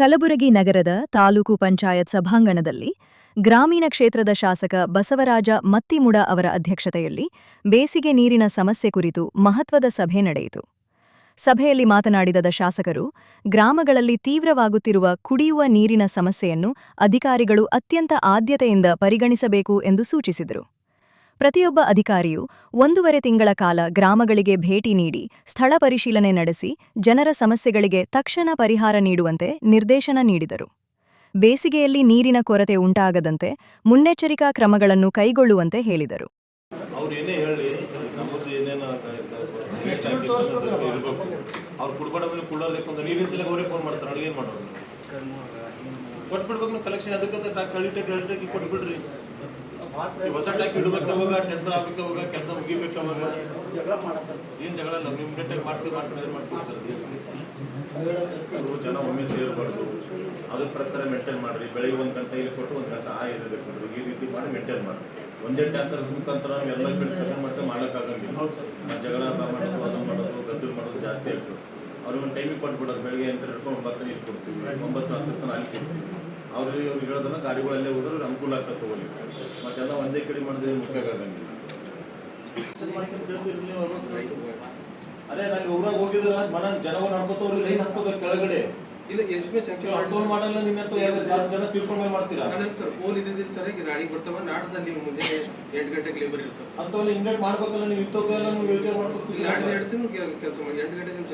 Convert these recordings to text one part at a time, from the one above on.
ಕಲಬುರಗಿ ನಗರದ ತಾಲೂಕು ಪಂಚಾಯತ್ ಸಭಾಂಗಣದಲ್ಲಿ ಗ್ರಾಮೀಣ ಕ್ಷೇತ್ರದ ಶಾಸಕ ಬಸವರಾಜ ಮತ್ತಿಮುಡ ಅವರ ಅಧ್ಯಕ್ಷತೆಯಲ್ಲಿ ಬೇಸಿಗೆ ನೀರಿನ ಸಮಸ್ಯೆ ಕುರಿತು ಮಹತ್ವದ ಸಭೆ ನಡೆಯಿತು. ಸಭೆಯಲ್ಲಿ ಮಾತನಾಡಿದ ಶಾಸಕರು, ಗ್ರಾಮಗಳಲ್ಲಿ ತೀವ್ರವಾಗುತ್ತಿರುವ ಕುಡಿಯುವ ನೀರಿನ ಸಮಸ್ಯೆಯನ್ನು ಅಧಿಕಾರಿಗಳು ಅತ್ಯಂತ ಆದ್ಯತೆಯಿಂದ ಪರಿಗಣಿಸಬೇಕು ಎಂದು ಸೂಚಿಸಿದರು. ಪ್ರತಿಯೊಬ್ಬ ಅಧಿಕಾರಿಯೂ 1.5 ತಿಂಗಳ ಕಾಲ ಗ್ರಾಮಗಳಿಗೆ ಭೇಟಿ ನೀಡಿ ಸ್ಥಳ ಪರಿಶೀಲನೆ ನಡೆಸಿ ಜನರ ಸಮಸ್ಯೆಗಳಿಗೆ ತಕ್ಷಣ ಪರಿಹಾರ ನೀಡುವಂತೆ ನಿರ್ದೇಶನ ನೀಡಿದರು. ಬೇಸಿಗೆಯಲ್ಲಿ ನೀರಿನ ಕೊರತೆ ಉಂಟಾಗದಂತೆ ಮುನ್ನೆಚ್ಚರಿಕಾ ಕ್ರಮಗಳನ್ನು ಕೈಗೊಳ್ಳುವಂತೆ ಹೇಳಿದರು. ಹೊಸ ಟ್ಯಾಕ್ ಇಡಬೇಕಾವಾಗ ಟೆಂಡರ್ ಆಗಬೇಕಾವಾಗ ಕೆಲಸ ಮುಗಿಬೇಕಾವಾಗ ಏನು ಜಗಳ ಇಲ್ಲ, ಇಮಿಡಿಯೇಟಾಗಿ ಮಾಡ್ತೀವಿ ಸರ್. ಜನ ಒಮ್ಮೆ ಸೇರಬಾರ್ದು, ಅದ್ರ ಪ್ರಕಾರ ಮೇಂಟೈನ್ ಮಾಡಿರಿ. ಬೆಳಿಗ್ಗೆ 1 ಗಂಟೆ ಇಲ್ಲಿ ಕೊಟ್ಟು 1 ಗಂಟೆ ಇರಬೇಕು ನೋಡ್ರಿ. ಈ ರೀತಿ ಮಾಡಿ ಮೇಂಟೈನ್ ಮಾಡಿ. ಒಂದೇ ಟ್ಯಾಂಕರ್ ಮುಖಾಂತರ ಎಲ್ಲ ಕಡೆ ಸಗನ್ ಮತ್ತೆ ಮಾಡೋಕ್ಕಾಗಂಗಿಲ್ಲ. ಜಗಳ ಮಾಡೋದು, ಅದನ್ನು ಮಾಡೋದು, ಗದ್ದಲು ಮಾಡೋದು ಜಾಸ್ತಿ ಆಗ್ತದೆ. ಅವ್ರಿಗೆ ಒಂದು ಟೈಮಿಗೆ ಕೊಟ್ಬಿಡೋದು. ಬೆಳಿಗ್ಗೆ 8 ಹಿಡ್ಕೊಂಡು 9 ನೀರು ಕೊಡ್ತೀವಿ, 9-10 ತನಕ ಅಲ್ಲಿ ಕೊಡ್ತೀವಿ. ಅವ್ರಿಗೆ ಹೇಳೋದನ್ನ ಗಾಡಿಗಳಲ್ಲೇ ಹೋದ್ರೆ ಅನುಕೂಲ ಆಗ್ತದೆ ತಗೊಳ್ಳಿ. ಮತ್ತೆಲ್ಲ ಒಂದೇ ಕಡೆ ಮಾಡಿದ್ರೆ ಮುಖ್ಯ ಆಗಂಗಿಲ್ಲ. ಅದೇ ನಾನು ಊರಾಗ ಹೋಗಿದ್ರೆ ಮನ ಜನಗಳು ನಡ್ಕೋತವ್ರು ಲೈನ್ ಹಾಕೋದ ಕೆಳಗಡೆ ಇಲ್ಲ ಅಪ್ಲೋಡ್ ಮಾಡಲ್ಲ. ನಿನ್ನಂತೂ ಜನ ತಿಳ್ಕೊಂಡ್ ಮಾಡ್ತೀರಾ ಸರ್? ಫೋನ್ ಇದ್ದಿದ್ದು ಸರ್, ಈಗ ನಾಳೆಗೆ ಬರ್ತಾವ, ನಾಡ್ದಲ್ಲಿ ಮುಂಜಾನೆ 8 ಗಂಟೆಗೆ ಲೇಬರ್ ಇರ್ತಾರೆ. ಅಂತವಲ್ಲ ಇಂಡೇಟ್ ಮಾಡ್ಬೇಕಲ್ಲ, ನೀವು ಇತ್ತೋಕೆಲ್ಲ ನೀವು ಯೋಚನೆ ಮಾಡ್ಬೇಕು. ನಾಡಿದ 2 ತಿಂಗಳು ಕೆಲಸ ಮಾಡಿ 8 ಗಂಟೆ ನಿಮಿಷ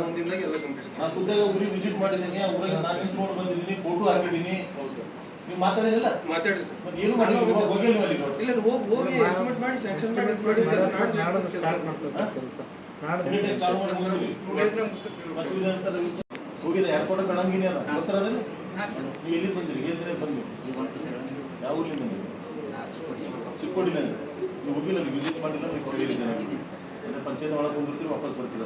ಒಂದಿನಾಗ ಎಲ್ಲ ಕಂಪ್ಲೀಟ್. ನಾನು ಖುದ್ದಾಗ ಊರಿಗೆ ವಿಸಿಟ್ ಮಾಡಿದ್ದೀನಿ. ಆ ಊರಲ್ಲಿ ನಾನು ನಿಂತ್ಕೊಂಡು ಬಂದಿದ್ದೀನಿ, ಫೋಟೋ ಹಾಕಿದ್ದೀನಿ. ನೀವು ಮಾತಾಡಿದಿಲ್ಲ? ಮಾತಾಡಿದ್ರಿ ಸರ್. ಏನು ಮಾಡಿ ಹೋಗಿಲ್ಲ ಅಲ್ಲಿ? ಇಲ್ಲ, ಹೋಗಿ ಎಸ್ಟಿಮೇಟ್ ಮಾಡಿ ಸ್ಯಾಂಕ್ಷನ್ ಮಾಡಿ ಚಾಲು ಮಾಡಿ ಮುಗಿಸ್ತೀವಿ. ಹೋಗಿದೆ ಏರ್ಪೋರ್ಟ್ ಬೆಳಂಗಿನಿ ಅಲ್ಲ ಸರ್. ಅದನ್ನು ನೀವು ಎಲ್ಲಿ ಬಂದಿರಿ? ಏಸನೇ ಬಂದ್ರಿ? ಯಾವ ಊರಿಗೆ ಬಂದಿರಿ? ಚಿಕ್ಕೋಡಿನ. ನೀವು ಹೋಗಿಲ್ಲ, ನೀವು ವಿಸಿಟ್ ಮಾಡಿಲ್ಲ, ನೀವು ಹೋಗಿದ್ದೀನಿ. ಅಂದರೆ ಪಂಚಾಯತ್ ಒಳಗೆ ಬಂದಿರ್ತೀವಿ, ವಾಪಸ್ ಬರ್ತೀರ.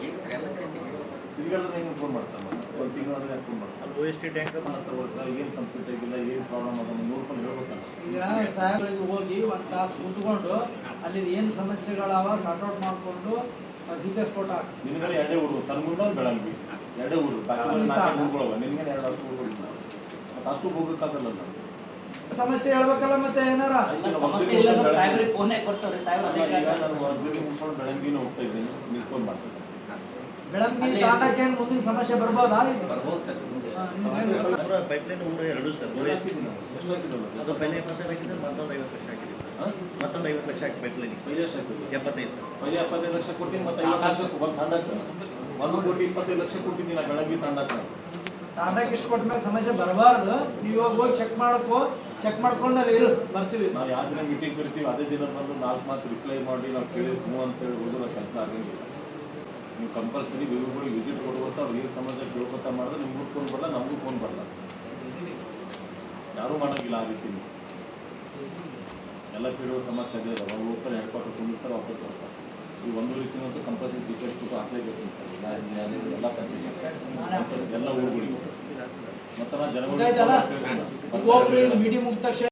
ತಿರುಗಾಡಿದ್ರೆ ಹೆಂಗೆ ಫೋನ್ ಮಾಡ್ತಾರೆ? 1 ತಿಂಗಳಾದ್ರೆ ಯಾಕೆ ಫೋನ್ ಮಾಡ್ತಾರೆ? ಅದು OST ಟ್ಯಾಂಕರ್ ಏನು ಕಂಪ್ಲೀಟ್ ಆಗಿಲ್ಲ, ಏನು ಪ್ರಾಬ್ಲಮ್ ಅದನ್ನು ನೋಡ್ಕೊಂಡು ಹೇಳ್ಬೇಕಲ್ಲ. ಈಗ ಸಾಹೇಬರಿಗೆ ಹೋಗಿ 1 ತಾಸು ಕೂತ್ಕೊಂಡು ಅಲ್ಲಿ ಏನು ಸಮಸ್ಯೆಗಳವ ಸಾರ್ಟ್ ಔಟ್ ಮಾಡಿಕೊಂಡು GPS ಫೋಟೋ ಹಾಕಿ. ನಿನ್ಗಡೆ 2 ಊರು, ಸಣ್ಣ ಬೆಳಂಗಿ 2 ಊರು, ಬಾಕಿ 4 ಊರುಗಳವ. ನಿನ್ಗೆ 2 ಊರುಗಳು ಮತ್ತು ಅಷ್ಟು ಹೋಗ್ಬೇಕಾಗಲ್ಲ. ಸಮಸ್ಯೆ ಹೇಳ್ಬೇಕಲ್ಲ, ಮತ್ತೆ ಏನಾರ ಬೆಳಂಗಿನ ಹೋಗ್ತಾ ಇದ್ದೀನಿ, ನೀವು ಫೋನ್ ಮಾಡ್ತೀನಿ. ಬೆಳಂಗಿ ತಾಂಡಕ್ಕೆ ಮುಂದಿನ ಸಮಸ್ಯೆ ಬರ್ಬೋದಾ? ಪೈಪ್ಲೈನ್ ಊರ 2 ಸರ್. ಅದು ಪೈಲೆ 25 ಹಾಕಿದ್ರೆ ಮತ್ತೊಂದು 50 ಲಕ್ಷ ಹಾಕಿದ್ದೀವಿ. ಮತ್ತೊಂದು 50 ಲಕ್ಷ ಹಾಕಿ ಪೈಪ್ಲೈನ್ 75 ಸರ್. 75 ಲಕ್ಷ ಕೊಡ್ತೀನಿ. ಮತ್ತೆ 50 ಲಕ್ಷ ಬಂದು ತಾಂಡಕ್ಕೆ 1 ಕೋಟಿ 25 ಲಕ್ಷ ಕೊಡ್ತೀನಿ ನಾ ಬೆಳಂಗಿ ತಾಂಡಕ್ಕೆ. ತಾಂಡಕ್ಕೆ ಇಷ್ಟು ಕೊಟ್ಟ ಮೇಲೆ ಸಮಸ್ಯೆ ಬರಬಾರ್ದು. ನೀವು ಹೋಗಿ ಚೆಕ್ ಮಾಡ್ಕೊಂಡು ಅಲ್ಲಿ ಇರು, ಬರ್ತೀವಿ. ನಾವು ಯಾವ ದಿನ ಮೀಟಿಂಗ್ ಕರಿತೀವಿ ಅದೇ ದಿನ ಬಂದು 4 ಮಾತು ರಿಪ್ಲೈ ಮಾಡಿ ನಾವು ಕೇಳಿ ಹ್ಞೂ ಅಂತೇಳಿ ಹೋದ್ರೆ ಕೆಲಸ ಆಗಂಗಿಲ್ಲ. ನೀವು ಕಂಪಲ್ಸರಿ ವಿವರಗಳಿಗೆ ವಿಸಿಟ್ ಕೊಡುವಂಥ ಅವ್ರು ಏನು ಸಮಸ್ಯೆ ಕೇಳ್ಕೊತಾ ಮಾಡಿದ್ರೆ ನಿಮ್ಗೂ ಫೋನ್ ಬರಲ್ಲ, ನಮಗೂ ಫೋನ್ ಬರಲ್ಲ. ಯಾರೂ ಮಾಡೋಂಗಿಲ್ಲ ಆ ರೀತಿ. ಎಲ್ಲ ಕೇಳುವ ಸಮಸ್ಯೆ ಅದೇ ಇದಾವೆ. ಅವ್ರು ಹೋಗ್ತಾರೆ, ಹೆಡ್ಪಾಟ್ ಕೊಂಡಿರ್ತಾರೆ, ವಾಪಸ್ ಬರ್ತಾರೆ. ಈ 1 ರೀತಿನಂತೂ ಕಂಪಲ್ಸರಿ GPS ಫೋಟೋ ಹಾಕಲೇಬೇಕು ಸರ್. ಎಲ್ಲ ಪಂಚಾಯತ್ ಎಲ್ಲ ಊರುಗಳಿಗೆ ಮತ್ತು ಜನಗಳು ಮೀಟಿಂಗ್ ಮುಗಿದ ತಕ್ಷಣ